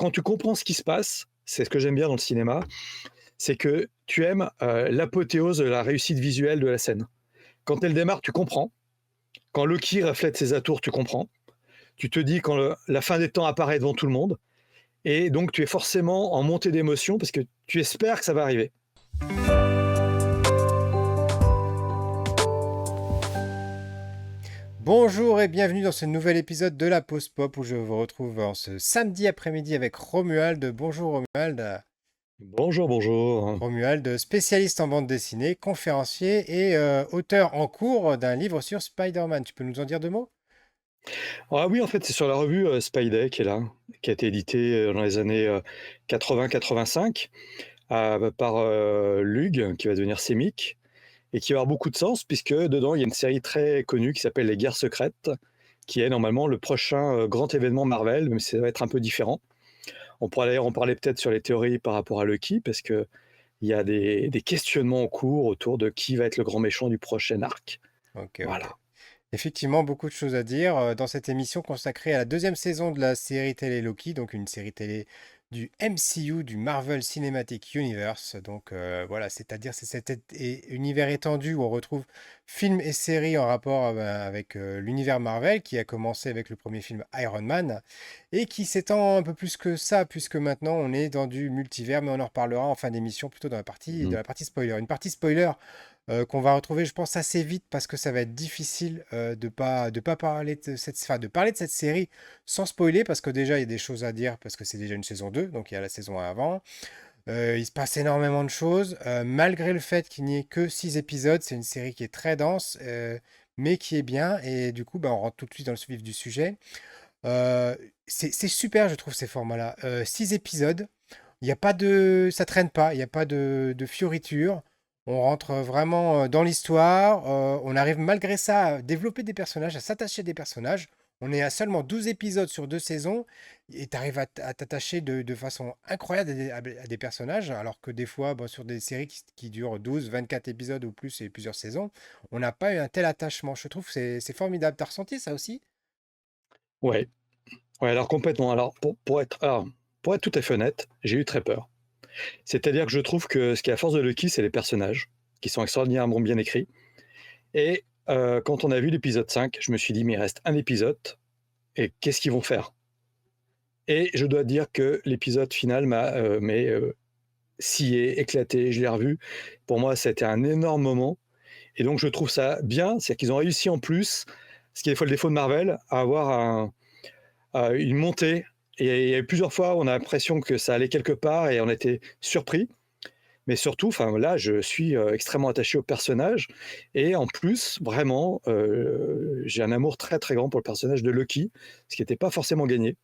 quand tu comprends ce qui se passe, c'est ce que j'aime bien dans le cinéma, c'est que tu aimes, l'apothéose de la réussite visuelle de la scène. Quand elle démarre, tu comprends. Quand Loki reflète ses atours, tu comprends. Tu te dis quand la fin des temps apparaît devant tout le monde, et donc tu es forcément en montée d'émotion parce que tu espères que ça va arriver. Bonjour et bienvenue dans ce nouvel épisode de la Pause Pop où je vous retrouve en ce samedi après-midi avec Romuald. Bonjour Romuald. Bonjour, bonjour. Romuald, spécialiste en bande dessinée, conférencier et auteur en cours d'un livre sur Spider-Man. Tu peux nous en dire deux mots? Ah oui, en fait, c'est sur la revue Spidey qui est là, qui a été éditée dans les années 80-85 par Lug, qui va devenir Semic, et qui va avoir beaucoup de sens, puisque dedans, il y a une série très connue qui s'appelle Les Guerres secrètes, qui est normalement le prochain grand événement Marvel, même si ça va être un peu différent. On pourra d'ailleurs en parler peut-être sur les théories par rapport à Loki, parce qu'il y a des questionnements en cours autour de qui va être le grand méchant du prochain arc. Ok. Voilà. Effectivement, beaucoup de choses à dire dans cette émission consacrée à la deuxième saison de la série télé Loki, donc une série télé du MCU, du Marvel Cinematic Universe. Donc voilà, c'est-à-dire c'est cet univers étendu où on retrouve films et séries en rapport avec l'univers Marvel qui a commencé avec le premier film Iron Man et qui s'étend un peu plus que ça puisque maintenant on est dans du multivers, mais on en reparlera en fin d'émission plutôt dans Mhm. la partie spoiler. Une partie spoiler qu'on va retrouver, je pense, assez vite parce que ça va être difficile de pas parler de enfin, de parler de cette série sans spoiler parce que déjà il y a des choses à dire parce que c'est déjà une saison 2 donc il y a la saison 1 avant. Il se passe énormément de choses malgré le fait qu'il n'y ait que 6 épisodes. C'est une série qui est très dense mais qui est bien et du coup bah, on rentre tout de suite dans le vif du sujet. C'est super, je trouve, ces formats-là. 6 épisodes. Il y a pas de, ça traîne pas, il n'y a pas de fioritures. On rentre vraiment dans l'histoire. On arrive malgré ça à développer des personnages, à s'attacher à des personnages. On est à seulement 12 épisodes sur 2 saisons et tu arrives à t'attacher de façon incroyable à des personnages, alors que des fois, bon, sur des séries qui durent 12, 24 épisodes ou plus et plusieurs saisons, on n'a pas eu un tel attachement. Je trouve que c'est formidable. T'as ressenti ça aussi? Ouais, ouais, alors complètement. Alors pour être tout à fait honnête, j'ai eu très peur. C'est-à-dire que je trouve que ce qui est la force de Lucky, c'est les personnages, qui sont extraordinairement bien écrits. Et quand on a vu l'épisode 5, je me suis dit, mais il reste un épisode, et qu'est-ce qu'ils vont faire? Et je dois dire que l'épisode final m'a scié, éclaté, je l'ai revu. Pour moi, c'était un énorme moment. Et donc, je trouve ça bien, c'est qu'ils ont réussi en plus, ce qui est des fois le défaut de Marvel, à avoir une montée. Et il y a eu plusieurs fois où on a l'impression que ça allait quelque part et on était surpris. Mais surtout, enfin là, je suis extrêmement attaché au personnage. Et en plus, vraiment, j'ai un amour très très grand pour le personnage de Loki, ce qui n'était pas forcément gagné.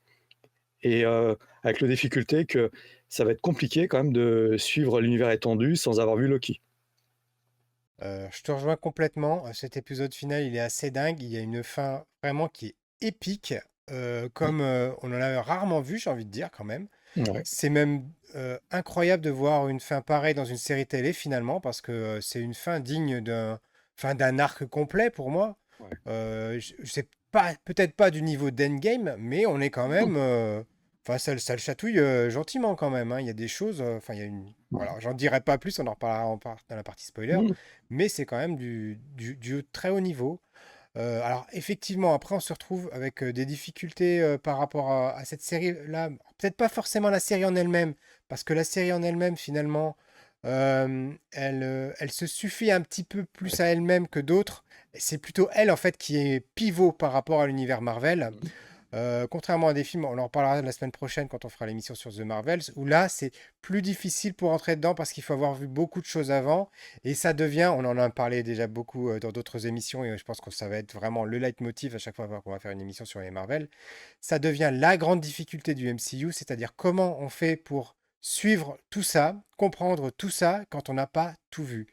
Et avec la difficulté que ça va être compliqué quand même de suivre l'univers étendu sans avoir vu Loki. Je te rejoins complètement. Cet épisode final, il est assez dingue. Il y a une fin vraiment qui est épique, comme on en a rarement vu, j'ai envie de dire quand même. Ouais. C'est même incroyable de voir une fin pareille dans une série télé finalement, parce que c'est une fin digne d'un arc complet pour moi. Ouais. Je sais pas, peut-être pas du niveau d'Endgame, mais on est quand Non. même. Enfin, ça le chatouille gentiment quand même, hein. Il y a des choses. Enfin, il y a une. Ouais. Voilà, j'en dirai pas plus, on en reparlera dans la partie spoiler, Mmh. mais c'est quand même du très haut niveau. Alors effectivement, après on se retrouve avec des difficultés par rapport à cette série-là. Peut-être pas forcément la série en elle-même, parce que la série en elle-même, finalement, elle se suffit un petit peu plus Ouais. à elle-même que d'autres. C'est plutôt elle, en fait, qui est pivot par rapport à l'univers Marvel. Mmh. Contrairement à des films, on en reparlera la semaine prochaine quand on fera l'émission sur The Marvels, où là, c'est plus difficile pour entrer dedans parce qu'il faut avoir vu beaucoup de choses avant. Et ça devient, on en a parlé déjà beaucoup dans d'autres émissions, et je pense que ça va être vraiment le leitmotiv à chaque fois qu'on va faire une émission sur les Marvel. Ça devient la grande difficulté du MCU, c'est-à-dire comment on fait pour suivre tout ça, comprendre tout ça quand on n'a pas tout vu.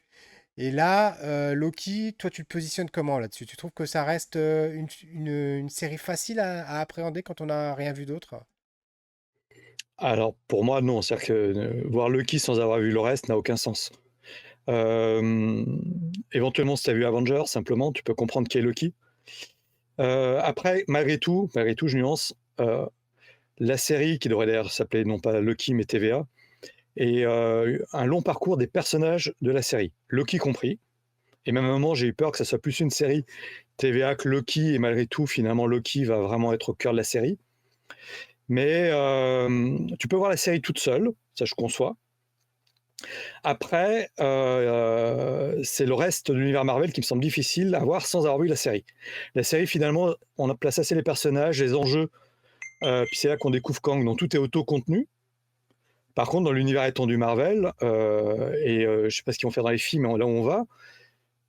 Et là, Loki, toi, tu te positionnes comment là-dessus? Tu trouves que ça reste une série facile à appréhender quand on n'a rien vu d'autre? Alors pour moi, non. C'est-à-dire que voir Loki sans avoir vu le reste n'a aucun sens. Hem, Éventuellement, si tu as vu Avengers, simplement, tu peux comprendre qui est Loki. Après, malgré tout, je nuance, la série, qui devrait d'ailleurs s'appeler non pas Loki, mais TVA, et un long parcours des personnages de la série, Loki compris. Et même à un moment, j'ai eu peur que ça soit plus une série TVA que Loki, et malgré tout, finalement, Loki va vraiment être au cœur de la série. Mais tu peux voir la série toute seule, ça je conçois. Après, c'est le reste de l'univers Marvel qui me semble difficile à voir sans avoir vu la série. La série, finalement, on a place assez les personnages, les enjeux, puis c'est là qu'on découvre Kang, donc tout est auto-contenu. Par contre, dans l'univers étendu Marvel, je ne sais pas ce qu'ils vont faire dans les films, mais là où on va,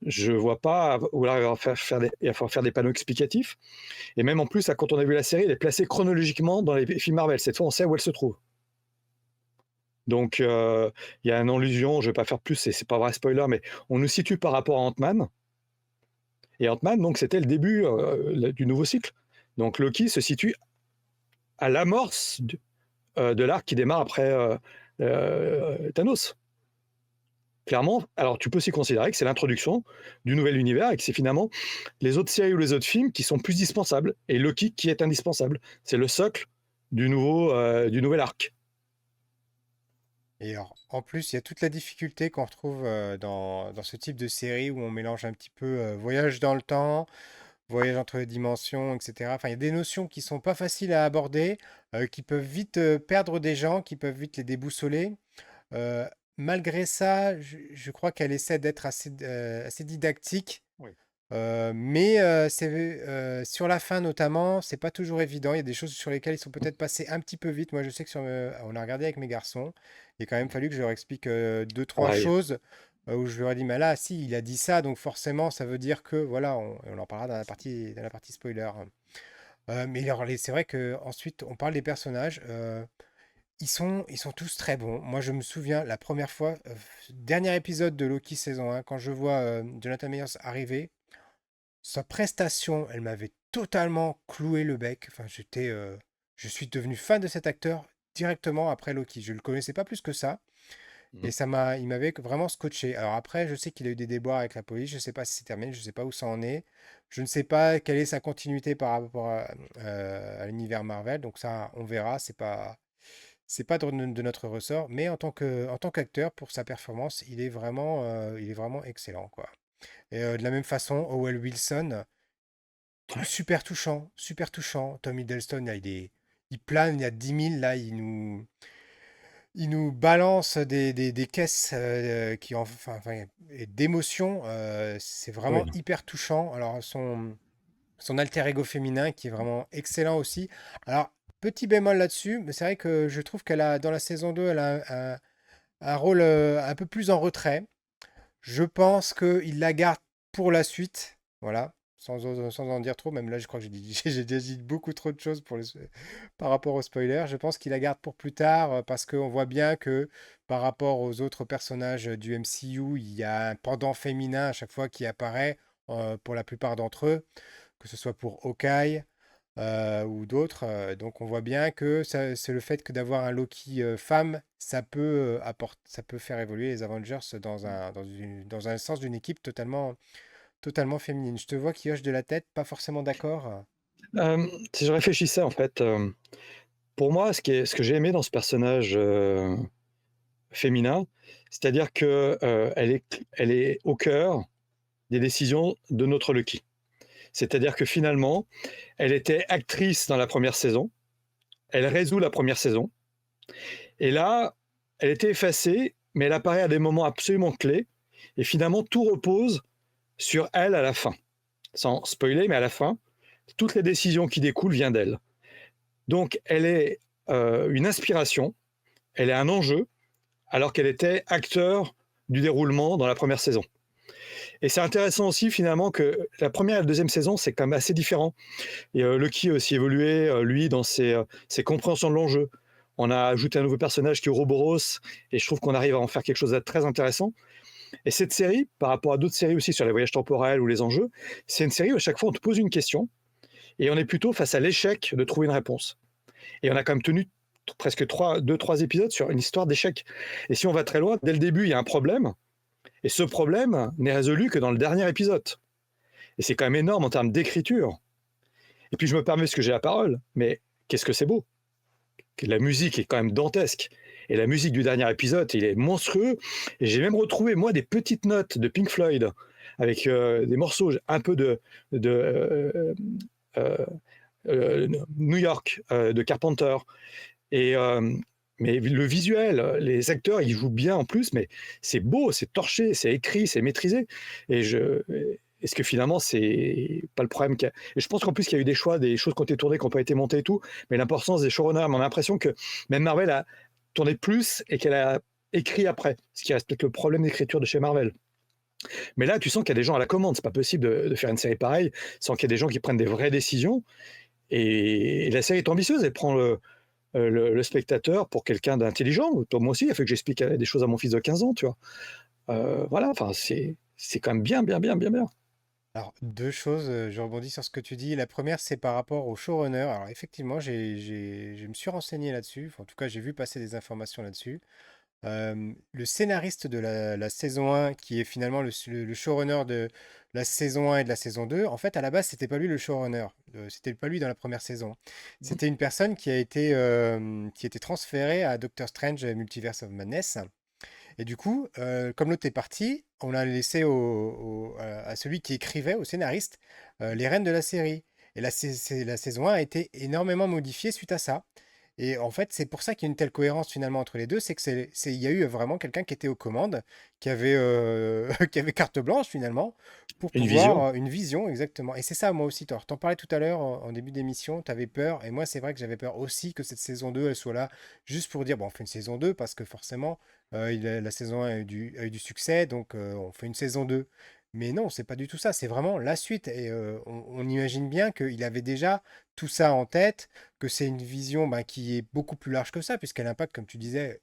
je vois pas, ou là il va falloir faire des panneaux explicatifs. Et même en plus, quand on a vu la série, elle est placée chronologiquement dans les films Marvel. Cette fois, on sait où elle se trouve. Donc, il y a une allusion, je ne vais pas faire plus, c'est pas vrai spoiler, mais on nous situe par rapport à Ant-Man. Et Ant-Man, donc, c'était le début du nouveau cycle. Donc, Loki se situe à l'amorce de l'arc qui démarre après Thanos. Clairement, alors tu peux aussi considérer que c'est l'introduction du nouvel univers et que c'est finalement les autres séries ou les autres films qui sont plus dispensables et Loki qui est indispensable. C'est le socle du nouvel arc. Et alors, en plus, il y a toute la difficulté qu'on retrouve dans ce type de série où on mélange un petit peu voyage dans le temps, voyage entre les dimensions, etc. Enfin, il y a des notions qui sont pas faciles à aborder, qui peuvent vite perdre des gens, qui peuvent vite les déboussoler. Euh, Malgré ça, je crois qu'elle essaie d'être assez didactique. Oui. Mais sur la fin notamment, c'est pas toujours évident. Il y a des choses sur lesquelles ils sont peut-être passés un petit peu vite. Moi, je sais que on a regardé avec mes garçons. Il a quand même fallu que je leur explique deux, trois Pareil. choses où je leur ai dit, mais là, si, il a dit ça, donc forcément, ça veut dire que, voilà, on en parlera dans la partie spoiler. Mais alors, c'est vrai que ensuite, on parle des personnages. Ils sont tous très bons. Moi, je me souviens la première fois, dernier épisode de Loki saison 1, quand je vois Jonathan Meyers arriver. Sa prestation, elle m'avait totalement cloué le bec. Enfin, je suis devenu fan de cet acteur directement après Loki. Je le connaissais pas plus que ça, et Mhm. il m'avait vraiment scotché. Alors après, je sais qu'il a eu des déboires avec la police. Je sais pas si c'est terminé. Je sais pas où ça en est. Je ne sais pas quelle est sa continuité par rapport à l'univers Marvel. Donc ça, on verra. C'est pas de notre ressort. Mais en tant qu'acteur, pour sa performance, il est vraiment excellent, quoi. Et de la même façon, Owen Wilson. Super touchant, super touchant. Tom Hiddleston, là, il plane, il y a 10 000, là, il nous balance des caisses d'émotions. C'est vraiment Oui. hyper touchant. Alors, son alter ego féminin, qui est vraiment excellent aussi. Alors, petit bémol là-dessus, mais c'est vrai que je trouve dans la saison 2, elle a un rôle un peu plus en retrait. Je pense qu'il la garde pour la suite. Voilà. Sans en dire trop, même là, je crois que j'ai déjà dit beaucoup trop de choses par rapport au spoiler. Je pense qu'il la garde pour plus tard parce qu'on voit bien que par rapport aux autres personnages du MCU, il y a un pendant féminin à chaque fois qui apparaît pour la plupart d'entre eux, que ce soit pour Hawkeye ou d'autres. Donc on voit bien que c'est le fait que d'avoir un Loki femme, ça peut faire évoluer les Avengers dans un sens d'une équipe totalement féminine. Je te vois qui hoche de la tête, pas forcément d'accord. Si je réfléchissais, en fait, pour moi, ce que j'ai aimé dans ce personnage féminin, c'est-à-dire que elle est au cœur des décisions de notre Loki. C'est-à-dire que finalement, elle était actrice dans la première saison, elle résout la première saison, et là, elle était effacée, mais elle apparaît à des moments absolument clés, et finalement, tout repose sur elle à la fin. Sans spoiler, mais à la fin, toutes les décisions qui découlent viennent d'elle. Donc, elle est une inspiration, elle est un enjeu, alors qu'elle était acteur du déroulement dans la première saison. Et c'est intéressant aussi finalement que la première et la deuxième saison, c'est quand même assez différent. Et Lucky a aussi évolué, lui, dans ses compréhensions de l'enjeu. On a ajouté un nouveau personnage qui est Ouroboros, et je trouve qu'on arrive à en faire quelque chose de très intéressant. Et cette série, par rapport à d'autres séries aussi sur les voyages temporels ou les enjeux, c'est une série où à chaque fois on te pose une question, et on est plutôt face à l'échec de trouver une réponse. Et on a quand même tenu presque 2-3 épisodes sur une histoire d'échec. Et si on va très loin, dès le début, il y a un problème, et ce problème n'est résolu que dans le dernier épisode. Et c'est quand même énorme en termes d'écriture. Et puis je me permets, parce que j'ai la parole, mais qu'est-ce que c'est beau. la musique est quand même dantesque. Et la musique du dernier épisode, il est monstrueux. Et j'ai même retrouvé, moi, des petites notes de Pink Floyd avec des morceaux un peu de euh, New York, de Carpenter. Et, mais le visuel, les acteurs, ils jouent bien en plus, mais c'est beau, c'est torché, c'est écrit, c'est maîtrisé. Et est-ce que finalement, c'est pas le problème Et je pense qu'en plus, qu'il y a eu des choix, des choses qui ont été tournées, qui n'ont pas été montées et tout, mais l'importance des showrunners, on a l'impression que même Marvel a tourné plus et qu'elle a écrit après, ce qui reste peut-être le problème d'écriture de chez Marvel. Mais là, tu sens qu'il y a des gens à la commande, c'est pas possible de faire une série pareille sans qu'il y ait des gens qui prennent des vraies décisions. Et la série est ambitieuse, elle prend le spectateur pour quelqu'un d'intelligent. Moi aussi, il a fait que j'explique des choses à mon fils de 15 ans, tu vois. Voilà, enfin, c'est quand même bien, bien, bien, bien, bien. Alors, deux choses, je rebondis sur ce que tu dis. La première, c'est par rapport au showrunner. Alors, effectivement, je me suis renseigné là-dessus. Enfin, en tout cas, j'ai vu passer des informations là-dessus. Le scénariste de la saison 1, qui est finalement le showrunner de la saison 1 et de la saison 2, en fait, à la base, c'était pas lui le showrunner. C'était pas lui dans la première saison. C'était une personne qui a été transférée à Doctor Strange Multiverse of Madness. Et du coup, comme l'autre est parti, on a laissé à celui qui écrivait, au scénariste, les rênes de la série. Et la saison 1 a été énormément modifiée suite à ça. Et en fait, c'est pour ça qu'il y a une telle cohérence finalement entre les deux, c'est que il y a eu vraiment quelqu'un qui était aux commandes, qui avait carte blanche finalement, pour Une pouvoir, vision. une vision exactement. Et c'est ça, moi aussi, t'en parlais tout à l'heure en début d'émission, t'avais peur, et moi c'est vrai que j'avais peur aussi que cette saison 2, elle soit là, juste pour dire, bon, on fait une saison 2, parce que forcément, la saison 1 a eu du succès, donc on fait une saison 2. Mais non, c'est pas du tout ça, c'est vraiment la suite. Et on imagine bien qu'il avait déjà tout ça en tête, que c'est une vision bah, qui est beaucoup plus large que ça, puisqu'elle impacte, comme tu disais,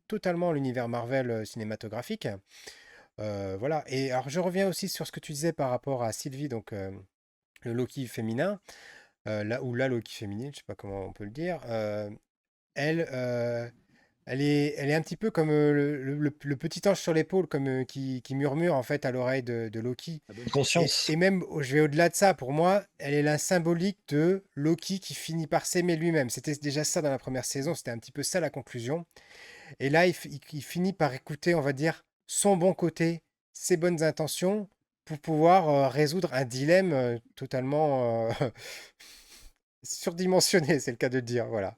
totalement l'univers Marvel cinématographique. Voilà. Et alors, je reviens aussi sur ce que tu disais par rapport à Sylvie, donc le Loki féminin, ou la Loki féminine, je sais pas comment on peut le dire. Elle, elle est un petit peu comme le petit ange sur l'épaule, comme qui murmure en fait à l'oreille de Loki. La bonne Et conscience. même, je vais au-delà de ça, pour moi, elle est la symbolique de Loki qui finit par s'aimer lui-même. C'était déjà ça dans la première saison, c'était un petit peu ça la conclusion. Et là, il finit par écouter, on va dire, son bon côté, ses bonnes intentions, pour pouvoir résoudre un dilemme totalement surdimensionné, c'est le cas de le dire, voilà.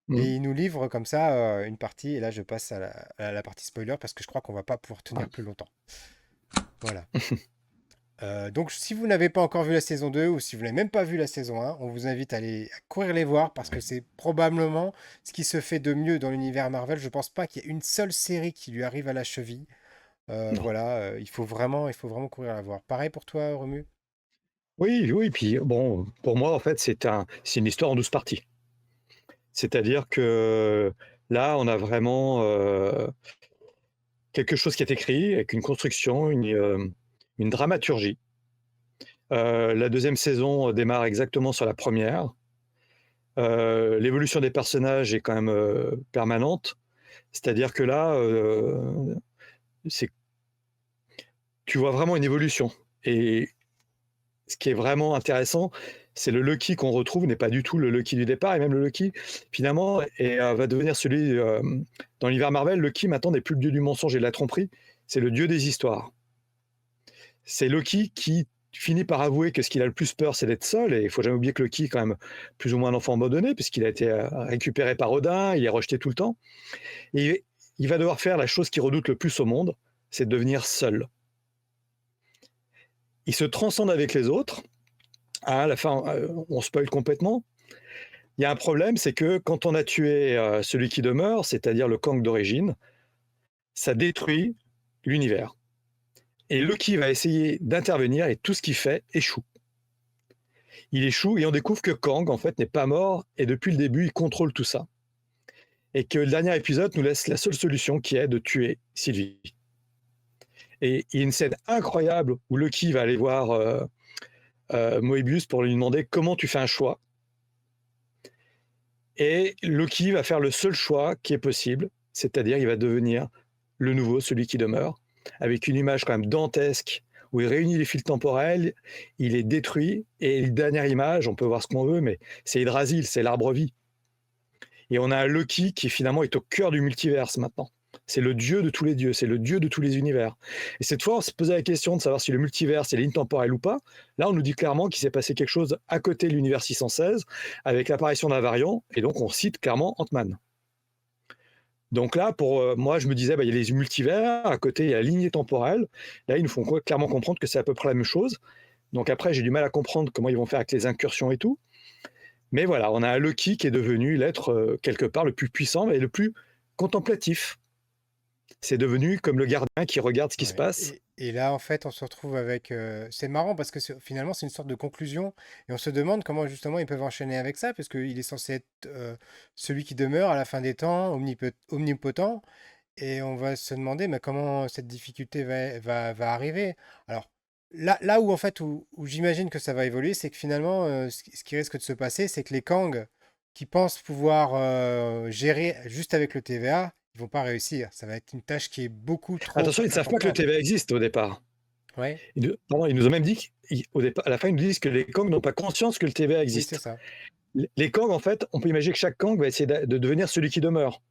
Mm. Et il nous livre comme ça une partie, et là je passe à la partie spoiler parce que je crois qu'on va pas pouvoir tenir plus longtemps. Voilà. Donc si vous n'avez pas encore vu la saison 2 ou si vous n'avez même pas vu la saison 1, on vous invite à courir les voir parce que c'est probablement ce qui se fait de mieux dans l'univers Marvel. Je pense pas qu'il y ait une seule série qui lui arrive à la cheville. Non. Voilà, il faut vraiment courir la voir. Pareil pour toi, Romu? Oui, oui, puis bon, pour moi, en fait, c'est une histoire en 12 parties. C'est-à-dire que là, on a vraiment quelque chose qui est écrit avec une construction, une dramaturgie. La deuxième saison démarre exactement sur la première. L'évolution des personnages est quand même permanente. C'est-à-dire que là, c'est, tu vois vraiment une évolution. Et ce qui est vraiment intéressant, c'est le Loki qu'on retrouve n'est pas du tout le Loki du départ, et même le Loki, finalement, va devenir celui... dans l'univers Marvel, Loki, maintenant, n'est plus le dieu du mensonge et de la tromperie, c'est le dieu des histoires. C'est Loki qui finit par avouer que ce qu'il a le plus peur, c'est d'être seul, et il faut jamais oublier que Loki est quand même plus ou moins un enfant abandonné, puisqu'il a été récupéré par Odin, il est rejeté tout le temps, et il va devoir faire la chose qu'il redoute le plus au monde, c'est de devenir seul. Il se transcende avec les autres, à la fin, on spoil complètement. Il y a un problème, c'est que quand on a tué celui qui demeure, c'est-à-dire le Kang d'origine, ça détruit l'univers. Et Loki va essayer d'intervenir et tout ce qu'il fait échoue. Il échoue et on découvre que Kang, en fait, n'est pas mort et depuis le début, il contrôle tout ça. Et que le dernier épisode nous laisse la seule solution qui est de tuer Sylvie. Et il y a une scène incroyable où Loki va aller voir Moebius pour lui demander comment tu fais un choix. Et Loki va faire le seul choix qui est possible, c'est-à-dire il va devenir le nouveau, celui qui demeure, avec une image quand même dantesque, où il réunit les fils temporels, il est détruit, et la dernière image, on peut voir ce qu'on veut, mais c'est Yggdrasil, c'est l'arbre-vie. Et on a un Loki qui finalement est au cœur du multiverse maintenant. C'est le dieu de tous les dieux, c'est le dieu de tous les univers. Et cette fois, on se posait la question de savoir si le multiverse est ligne temporelle ou pas. Là, on nous dit clairement qu'il s'est passé quelque chose à côté de l'univers 616, avec l'apparition d'un variant, et donc on cite clairement Ant-Man. Donc là, pour moi, je me disais, il y a les multivers, à côté, il y a la lignée temporelle. Là, ils nous font clairement comprendre que c'est à peu près la même chose. Donc après, j'ai du mal à comprendre comment ils vont faire avec les incursions et tout. Mais voilà, on a un Loki qui est devenu l'être, quelque part, le plus puissant et le plus contemplatif. C'est devenu comme le gardien qui regarde ce qui se Ouais. passe. Et là, en fait, on se retrouve avec. C'est marrant parce que finalement, c'est une sorte de conclusion. Et on se demande comment justement ils peuvent enchaîner avec ça, parce qu'il est censé être celui qui demeure à la fin des temps, omnipotent. Et on va se demander mais comment cette difficulté va arriver. Alors, là où en fait, où j'imagine que ça va évoluer, c'est que finalement, ce qui risque de se passer, c'est que les Kang qui pensent pouvoir gérer juste avec le TVA, ils vont pas réussir. Ça va être une tâche qui est beaucoup trop Attention, ils ne savent pas que le importante. TVA existe au départ. Ouais, Ils nous ont même dit, au départ, à la fin, ils nous disent que les Kang n'ont pas conscience que le TVA oui, c'est existe. ça. Les Kang, en fait, on peut imaginer que chaque Kang va essayer de devenir celui qui demeure.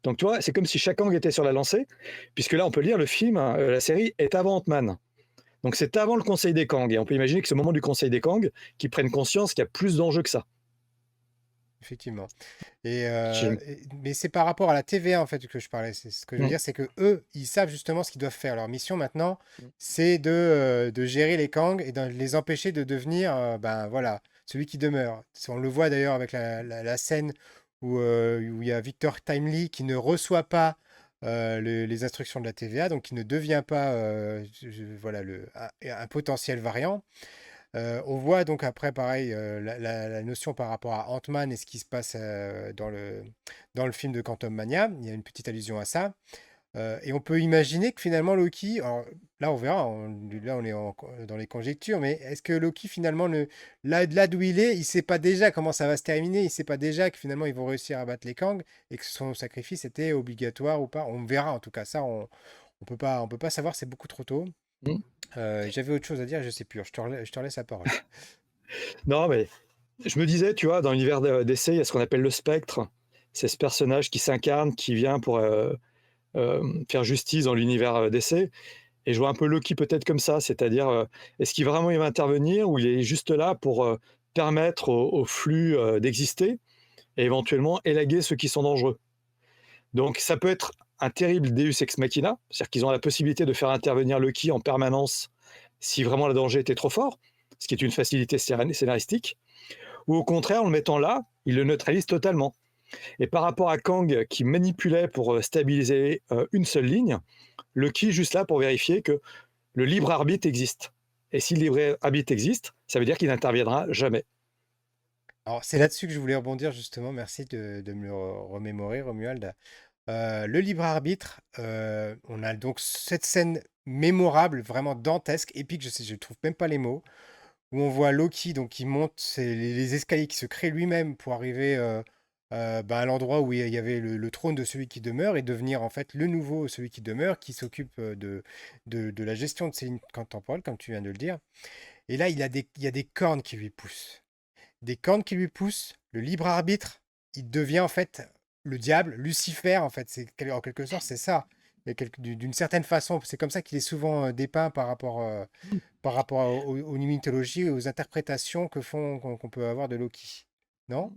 Donc, tu vois, c'est comme si chaque Kang était sur la lancée, puisque là, on peut lire le film, hein, la série est avant Ant-Man. Donc, c'est avant le Conseil des Kang. Et on peut imaginer que c'est au moment du Conseil des Kang qu'ils prennent conscience qu'il y a plus d'enjeux que ça. Effectivement. Je- Mais c'est par rapport à la TVA en fait que je parlais. C'est ce que je veux Mm. dire, c'est que eux, ils savent justement ce qu'ils doivent faire. Leur mission maintenant, c'est de gérer les Kang et de les empêcher de devenir, ben voilà, celui qui demeure. On le voit d'ailleurs avec la scène où il y a Victor Timely qui ne reçoit pas les instructions de la TVA, donc qui ne devient pas, voilà, un potentiel variant. On voit donc après, pareil, la notion par rapport à Ant-Man et ce qui se passe dans le film de Quantum Mania. Il y a une petite allusion à ça. Et on peut imaginer que finalement Loki, alors là on verra, là on est dans les conjectures, mais est-ce que Loki finalement, là d'où il est, il sait pas déjà comment ça va se terminer, il sait pas déjà que finalement ils vont réussir à battre les Kang et que son sacrifice était obligatoire ou pas. On verra en tout cas ça, on peut pas savoir, c'est beaucoup trop tôt. Mm. J'avais autre chose à dire, je sais plus. Je te laisse la parole. Non, mais je me disais, tu vois, dans l'univers d'essai, il y a ce qu'on appelle le spectre. C'est ce personnage qui s'incarne, qui vient pour faire justice dans l'univers d'essai. Et je vois un peu Loki peut-être comme ça, c'est-à-dire, est-ce qu'il vraiment il va intervenir ou il est juste là pour permettre au flux d'exister et éventuellement élaguer ceux qui sont dangereux. Donc ça peut être un terrible Deus ex machina, c'est-à-dire qu'ils ont la possibilité de faire intervenir Loki en permanence si vraiment le danger était trop fort, ce qui est une facilité scénaristique, ou au contraire, en le mettant là, ils le neutralisent totalement. Et par rapport à Kang qui manipulait pour stabiliser une seule ligne, Loki est juste là pour vérifier que le libre arbitre existe. Et si le libre arbitre existe, ça veut dire qu'il n'interviendra jamais. Alors, c'est là-dessus que je voulais rebondir justement. Merci de me le remémorer, Romuald. Le libre arbitre, on a donc cette scène mémorable, vraiment dantesque, épique, je trouve même pas les mots, où on voit Loki donc qui monte les escaliers, qui se crée lui-même pour arriver ben, à l'endroit où il y avait le trône de celui qui demeure et devenir en fait le nouveau celui qui demeure, qui s'occupe de la gestion de ces lignes temporelles, comme tu viens de le dire. Et là, il y a des cornes qui lui poussent. Des cornes qui lui poussent, le libre arbitre, il devient en fait le diable, Lucifer en fait. En quelque sorte, c'est ça. D'une certaine façon, c'est comme ça qu'il est souvent dépeint par rapport aux mythologies et aux interprétations qu'on peut avoir de Loki. Non?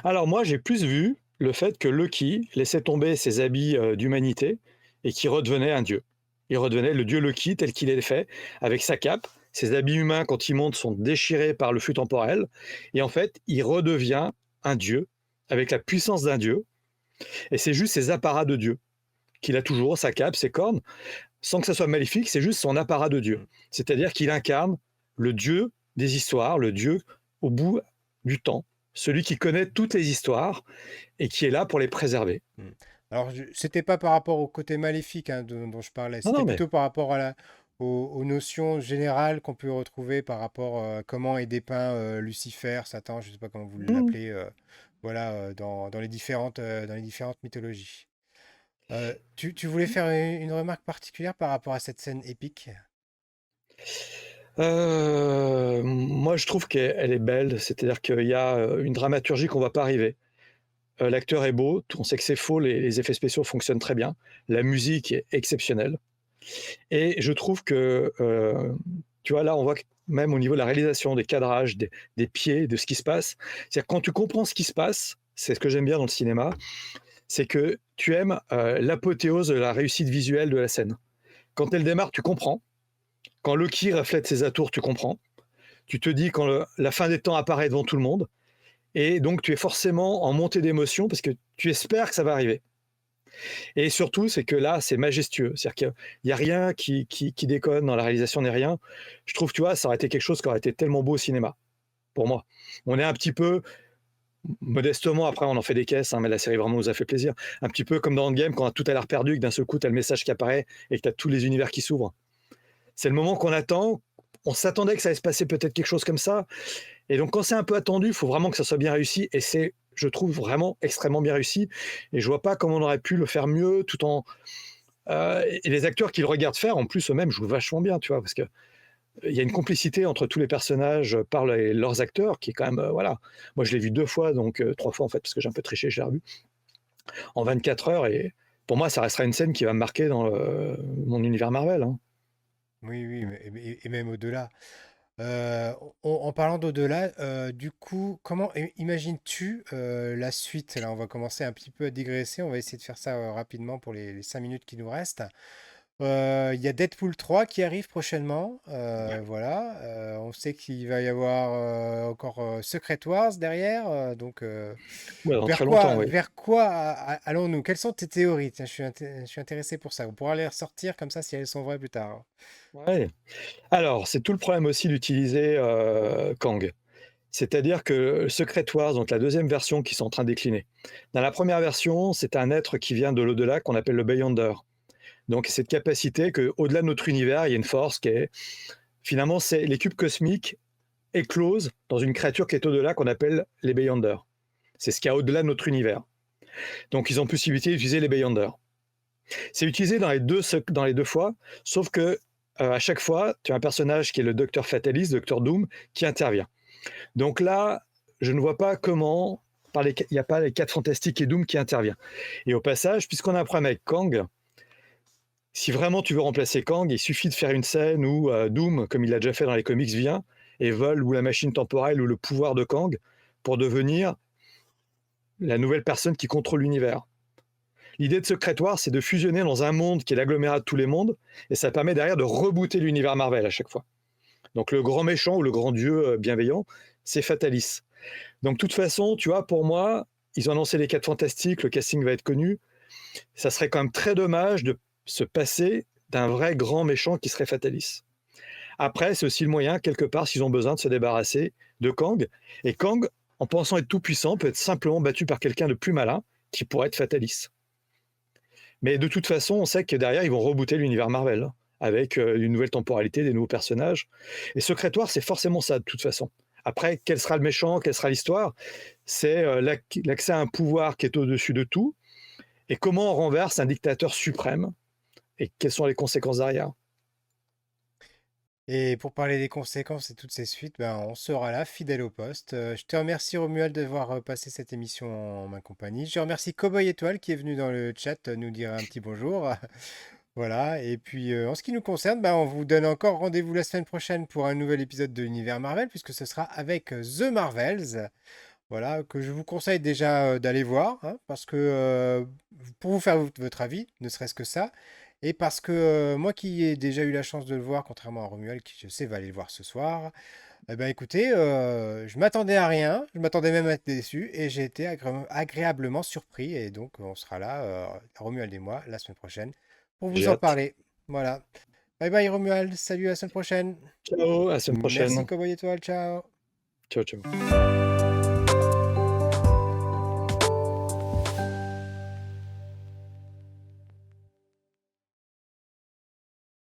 Alors moi, j'ai plus vu le fait que Loki laissait tomber ses habits d'humanité et qu'il redevenait un dieu. Il redevenait le dieu Loki tel qu'il est fait, avec sa cape. Ses habits humains, quand il monte, sont déchirés par le flux temporel. Et en fait, il redevient un dieu, avec la puissance d'un dieu. Et c'est juste ses apparats de dieu qu'il a toujours, sa cape, ses cornes, sans que ça soit maléfique, c'est juste son apparat de dieu. C'est-à-dire qu'il incarne le dieu des histoires, le dieu au bout du temps, celui qui connaît toutes les histoires et qui est là pour les préserver. Hmm. Alors, c'était pas par rapport au côté maléfique hein, dont je parlais, Non, c'était non, mais plutôt par rapport aux notions générales qu'on peut retrouver par rapport à comment est dépeint Lucifer, Satan, je sais pas comment vous l'appelez, voilà, dans les différentes mythologies. Tu voulais faire une remarque particulière par rapport à cette scène épique? moi je trouve qu'elle est belle, c'est-à-dire qu'il y a une dramaturgie qu'on ne va pas arriver. l'acteur est beau, on sait que c'est faux, les effets spéciaux fonctionnent très bien, la musique est exceptionnelle. Et je trouve que, tu vois, là, on voit que même au niveau de la réalisation, des cadrages, des pieds, de ce qui se passe, c'est-à-dire quand tu comprends ce qui se passe, c'est ce que j'aime bien dans le cinéma, c'est que tu aimes l'apothéose de la réussite visuelle de la scène. Quand elle démarre, tu comprends. Quand Loki reflète ses atours, tu comprends. Tu te dis quand la fin des temps apparaît devant tout le monde. Et donc, tu es forcément en montée d'émotion parce que tu espères que ça va arriver. Et surtout, c'est que là, c'est majestueux. C'est-à-dire qu'il n'y a rien qui déconne dans la réalisation ni rien. Je trouve, tu vois, ça aurait été quelque chose qui aurait été tellement beau au cinéma, pour moi. On est un petit peu, modestement, après, on en fait des caisses, hein, mais la série vraiment nous a fait plaisir. Un petit peu comme dans Endgame, quand tout a l'air perdu, que d'un seul coup, tu as le message qui apparaît et que tu as tous les univers qui s'ouvrent. C'est le moment qu'on attend. On s'attendait que ça allait se passer peut-être quelque chose comme ça. Et donc, quand c'est un peu attendu, il faut vraiment que ça soit bien réussi. Et c'est, je trouve, vraiment extrêmement bien réussi. Et je vois pas comment on aurait pu le faire mieux tout en. Et les acteurs qui le regardent faire, en plus, eux-mêmes jouent vachement bien, tu vois, parce que il y a une complicité entre tous les personnages par leurs acteurs qui est quand même, voilà. Moi, je l'ai vu 2 fois, donc 3 fois en fait, parce que j'ai un peu triché, je l'ai revu en 24 heures. Et pour moi, ça restera une scène qui va me marquer dans mon univers Marvel, hein. Oui, oui, et même au-delà. En parlant d'au-delà, du coup, comment imagines-tu la suite? Là, on va commencer un petit peu à digresser. On va essayer de faire ça rapidement pour les 5 minutes qui nous restent. Il y a Deadpool 3 qui arrive prochainement. Voilà. On sait qu'il va y avoir encore Secret Wars derrière. Donc, Ouais, dans très longtemps, oui. vers quoi allons-nous? Quelles sont tes théories? Tiens, je suis intéressé pour ça. On pourra les ressortir comme ça si elles sont vraies plus tard. Ouais. Alors, c'est tout le problème aussi d'utiliser Kang. C'est-à-dire que Secret Wars, donc la deuxième version qui sont en train de décliner. Dans la première version, c'est un être qui vient de l'au-delà qu'on appelle le Beyonder. Donc, cette capacité qu'au-delà de notre univers, il y a une force qui est. Finalement, c'est les cubes cosmiques éclosent dans une créature qui est au-delà qu'on appelle les Beyonder. C'est ce qu'il y a au-delà de notre univers. Donc, ils ont possibilité d'utiliser les Beyonder. C'est utilisé dans les deux fois, sauf que à chaque fois, tu as un personnage qui est le Docteur Fatalist, Docteur Doom, qui intervient. Donc là, je ne vois pas comment, il n'y a pas les 4 Fantastiques et Doom qui intervient. Et au passage, puisqu'on a un problème avec Kang, si vraiment tu veux remplacer Kang, il suffit de faire une scène où Doom, comme il l'a déjà fait dans les comics, vient et vole ou la machine temporelle ou le pouvoir de Kang pour devenir la nouvelle personne qui contrôle l'univers. L'idée de Secret Wars, c'est de fusionner dans un monde qui est l'agglomérat de tous les mondes, et ça permet derrière de rebooter l'univers Marvel à chaque fois. Donc le grand méchant ou le grand dieu bienveillant, c'est Fatalis. Donc de toute façon, tu vois, pour moi, ils ont annoncé les 4 Fantastiques, le casting va être connu. Ça serait quand même très dommage de se passer d'un vrai grand méchant qui serait Fatalis. Après, c'est aussi le moyen, quelque part, s'ils ont besoin de se débarrasser de Kang. Et Kang, en pensant être tout puissant, peut être simplement battu par quelqu'un de plus malin, qui pourrait être Fatalis. Mais de toute façon, on sait que derrière, ils vont rebooter l'univers Marvel, avec une nouvelle temporalité, des nouveaux personnages. Et Secret Wars, c'est forcément ça, de toute façon. Après, quel sera le méchant, quelle sera l'histoire? C'est l'accès à un pouvoir qui est au-dessus de tout, et comment on renverse un dictateur suprême, et quelles sont les conséquences derrière. Et pour parler des conséquences et toutes ces suites, ben, on sera là, fidèle au poste. Je te remercie Romuald d'avoir passé cette émission en ma compagnie. Je remercie Cowboy Étoile qui est venu dans le chat nous dire un petit bonjour. Voilà, et puis en ce qui nous concerne, ben, on vous donne encore rendez-vous la semaine prochaine pour un nouvel épisode de l'univers Marvel, puisque ce sera avec The Marvels. Voilà, que je vous conseille déjà d'aller voir, hein, parce que pour vous faire votre avis, ne serait-ce que ça, et parce que moi qui ai déjà eu la chance de le voir, contrairement à Romuald qui je sais va aller le voir ce soir, eh ben écoutez, je m'attendais à rien, je m'attendais même à être déçu, et j'ai été agréablement surpris, et donc on sera là, Romuald et moi, la semaine prochaine, pour vous J'ai en hâte. parler. Voilà. Bye bye Romuald, salut à la semaine prochaine. Ciao, à la semaine Merci prochaine. Cowboy Étoile, ciao. Ciao, ciao.